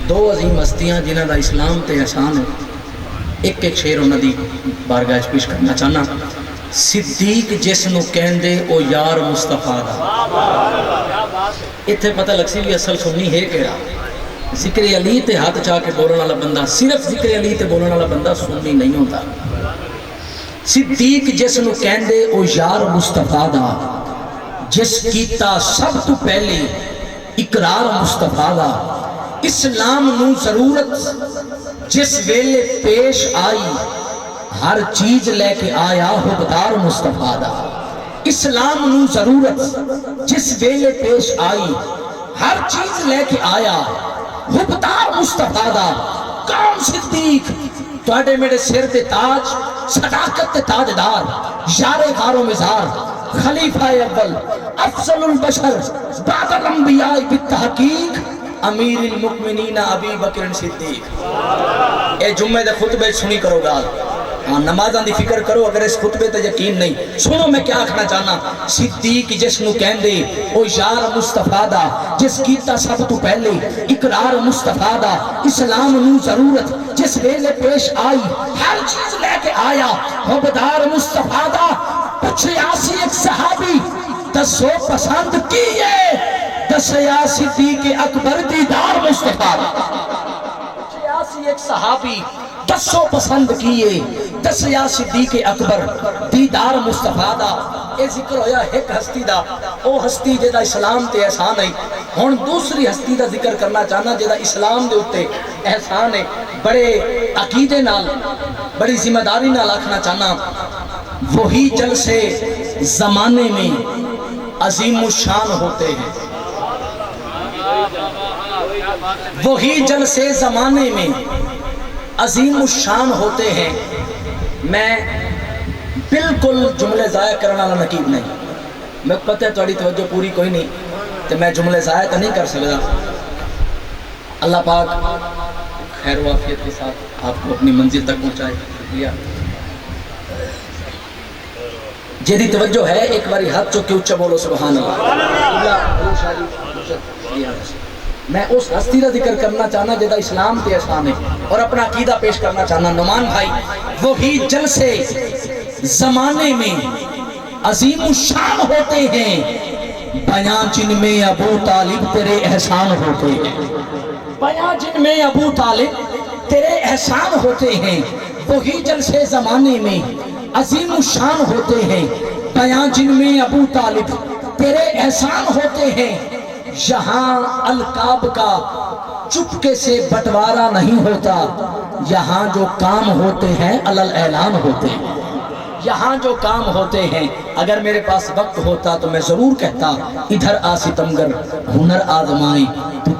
دو عظیم ہستیاں جنہاں دا اسلام تے احسان ہے، ایک ایک شعر انہاں دی بارگاہ پیش کرنا چاہنا۔ صدیق جس نو کہندے او یار مصطفیٰ دا، اتھے پتہ لگ سی بھی اصل سنی ہے کہڑا۔ ذکر علی تے ہاتھ چاہ کے بولن والا بندہ، صرف ذکر علی تے بولن والا بندہ سنی نہیں ہوتا۔ صدیق جس نو کہندے او یار مصطفیٰ دا، جس کیتا سب تو پہلے اقرار مصطفیٰ دا، اسلام نو ضرورت جس ویلے پیش آئی، ہر چیز لے کے آیا حقدار مصطفیٰ دا۔ اسلام نو ضرورت جس ویلے پیش آئی، ہر چیز لے کے آیا حقدار مصطفیٰ دا۔ کون صدیق؟ توڑے میرے سر تے تاج، صداقت تے تاجدار، یار غار و مزار، خلیفہ اول، افضل البشر، بعد الانبیاء بالتحقیق، امیر المؤمنین ابی بکر صدیق۔ اے جمعے دے خطبے سنی کرو گا، نمازاں دی فکر کرو اگر اس خطبے تے یقین نہیں۔ سنو میں کیا آکھنا چاہنا۔ صدیق جس نو کہندے او یار مصطفیٰ دا، جس کیتا سب تو پہلے اقرار مصطفیٰ دا، اسلام نو ضرورت جس ویلے پیش آئی، ہر چیز لے کے آیا حقدار مصطفیٰ دا۔ پوچھے آسی ایک صحابی، دسو پسند کیے؟ دسیا صدیق اکبر دیدار مصطفیٰ دا۔ پوچھے آسی ایک صحابی، دسو پسند کیے؟ دسیا صدیق اکبر دیدار مصطفیٰ دا۔ اے ذکر ہویا ایک ہستی دا، او ہستی جیدہ اسلام تے احسان ہے۔ ہن دوسری ہستی دا ذکر کرنا چاہنا جیدہ اسلام دے اتے احسان ہے، بڑے عقیدے نال، بڑی ذمہ داری نال آکھنا چاہنا۔ وہی جلسے زمانے میں عظیم الشان ہوتے ہیں، وہی جلسے زمانے میں عظیم الشان ہوتے ہیں۔ میں بالکل جملے ضائع کرنا والا نقیب نہیں، میں پتہ ہے تھوڑی توجہ پوری کوئی نہیں تو میں جملے ضائع تو نہیں کر سکتا۔ اللہ پاک خیر و عافیت کے ساتھ آپ کو اپنی منزل تک پہنچائے۔ شکریہ جیدی توجہ ہے، ایک باری ہاتھ چوک کے اچھا بولو سبحان اللہ۔ میں اس ہستی کا ذکر کرنا چاہنا جیدہ اسلام تے احسان ہے اور اپنا عقیدہ پیش کرنا چاہنا۔ نعمان بھائی، وہی جلسے زمانے میں عظیم الشان ہوتے ہیں، بیاں جن میں ابو طالب تیرے احسان ہوتے ہیں، بیاں جن میں ابو طالب تیرے احسان ہوتے ہیں۔ وہی جلسے زمانے میں عظیم الشان ہوتے ہیں، بیاں جن میں ابو طالب تیرے احسان ہوتے ہیں۔ یہاں القاب کا چپکے سے بٹوارا نہیں ہوتا، یہاں جو کام ہوتے ہیں علل اعلان ہوتے ہیں، یہاں جو کام ہوتے ہیں۔ اگر میرے پاس وقت ہوتا تو میں ضرور کہتا ادھر آ ستمگر ہنر آزمائیں تو